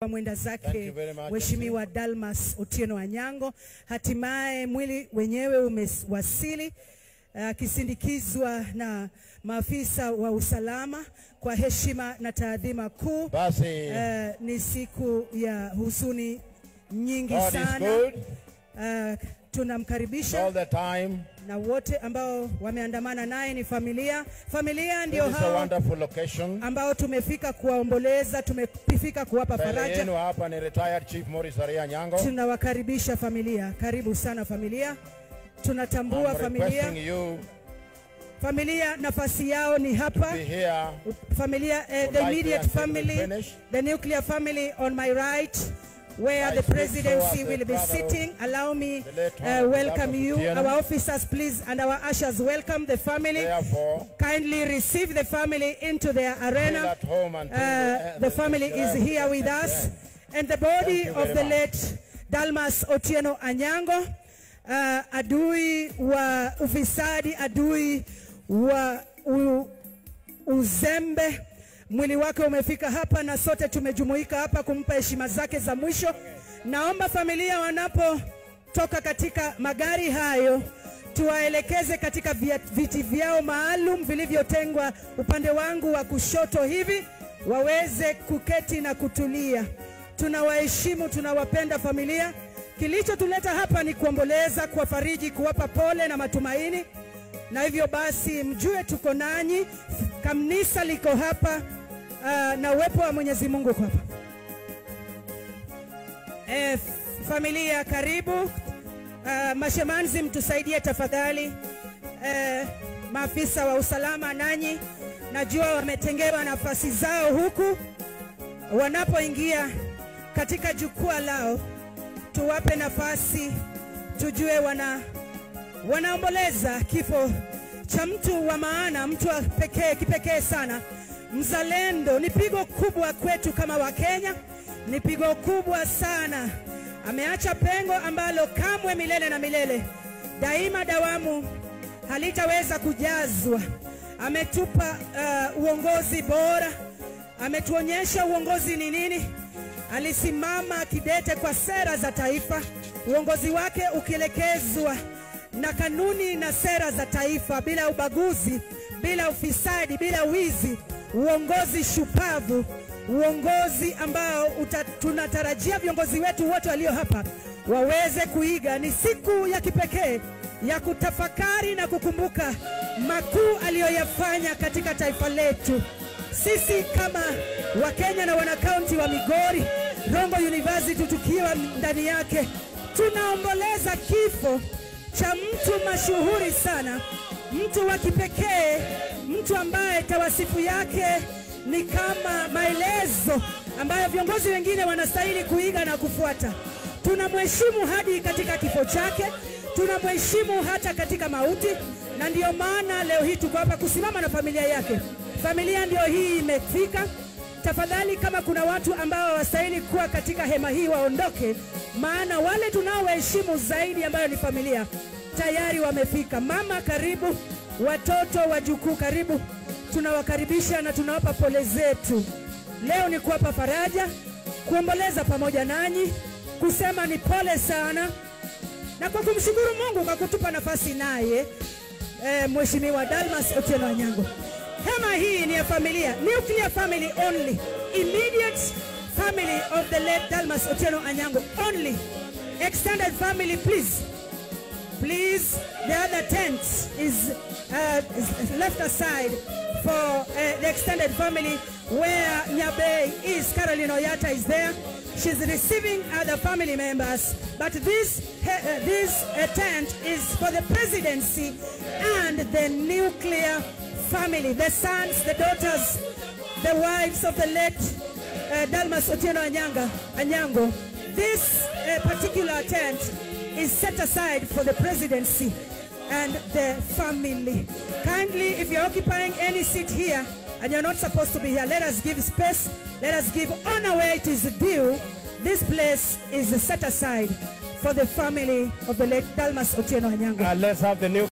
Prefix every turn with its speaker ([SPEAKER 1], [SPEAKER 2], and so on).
[SPEAKER 1] Mwenda zake Mheshimiwa Dalmas Otieno Anyango. Hatimaye mwili wenyewe umewasili akisindikizwa na maafisa wa usalama kwa heshima na taadhima kuu. Ni siku ya huzuni nyingi sana. Tunamkaribisha na wote ambao wameandamana naye ni familia. Familia ndio hao ambao tumefika kuwaomboleza, tumefika kuwapa faraja.
[SPEAKER 2] Hapa ni retired Chief Morris Aria Anyango.
[SPEAKER 1] Tunawakaribisha familia. Karibu sana familia. Tunatambua familia nafasi yao ni hapa. Familia, the immediate family, the nuclear family on my right, where the presidency will be sitting. Allow me welcome you, our officers please, and our ushers welcome the family. Kindly receive the family into their arena. The family is here with us. And the body of the late Dalmas Otieno Anyango, adui wa ufisadi, adui wa uzembe, mwili wake umefika hapa na sote tumejumuika hapa kumpa heshima zake za mwisho. Naomba familia wanapotoka katika magari hayo tuwaelekeze katika viti vyao maalum vilivyotengwa upande wangu wa kushoto hivi, waweze kuketi na kutulia. Tunawaheshimu, tunawapenda familia. Kilichotuleta hapa ni kuomboleza, kuwafariji, kuwapa pole na matumaini. Na hivyo basi mjue tuko nanyi, kanisa liko hapa na uwepo wa Mwenyezi Mungu kwa hapa. Familia karibu. Mashemanzi mtusaidie tafadhali. Maafisa wa usalama nanyi najua wametengewa nafasi zao huku. Wanapoingia katika jukwaa lao tuwape nafasi, tujue wanaomboleza kifo cha mtu wa maana, mtu wa kipekee sana, mzalendo. Ni pigo kubwa kwetu kama Wakenya, ni pigo kubwa sana. Ameacha pengo ambalo kamwe milele na milele, daima dawamu, halitaweza kujazwa. Ametupa uongozi bora, ametuonyesha uongozi ni nini. Alisimama kidete kwa sera za taifa, uongozi wake ukielekezwa na kanuni na sera za taifa, bila ubaguzi, bila ufisadi, bila wizi. Uongozi shupavu, uongozi ambao tunatarajia viongozi wetu wote walio hapa waweze kuiga. Ni siku ya kipekee ya kutafakari na kukumbuka makuu aliyoyafanya katika taifa letu. Sisi kama Wakenya na wanakaunti wa Migori, Rongo University tukiwa ndani yake, tunaomboleza kifo cha mtu mashuhuri sana, mtu wa kipekee, mtu ambaye tawasifu yake ni kama maelezo ambayo viongozi wengine wanastahili kuiga na kufuata. Tunamheshimu hadi katika kifo chake, tunamheshimu hata katika mauti, na ndio maana leo hii tuko hapa kusimama na familia yake. Familia ndio hii imefika. Tafadhali kama kuna watu ambao wastahili kuwa katika hema hii waondoke, maana wale tunaowaheshimu zaidi ambayo ni familia tayari wamefika. Mama karibu, watoto wajukuu karibu. Tunawakaribisha na tunawapa pole zetu. Leo ni kuwapa faraja, kuomboleza pamoja nanyi, kusema ni pole sana, na kwa kumshukuru Mungu kwa kutupa nafasi naye Mheshimiwa Dalmas Otieno Anyango. Hema hii ni ya familia, nuclear family only, immediate family of the late Dalmas Otieno Anyango only. Extended family please. Please, the other tent is left aside for the extended family, where Nyabe is. Caroline Oyata is there. She's receiving other family members. But this tent is for the presidency and the nuclear family, the sons, the daughters, the wives of the late Dalmas Otieno Anyango. This particular tent is set aside for the presidency and the family. Kindly, if you're occupying any seat here and you're not supposed to be here, let us give space, let us give honor where it is due. This place is set aside for the family of the late Dalmas Otieno Anyango.
[SPEAKER 2] Let's have the new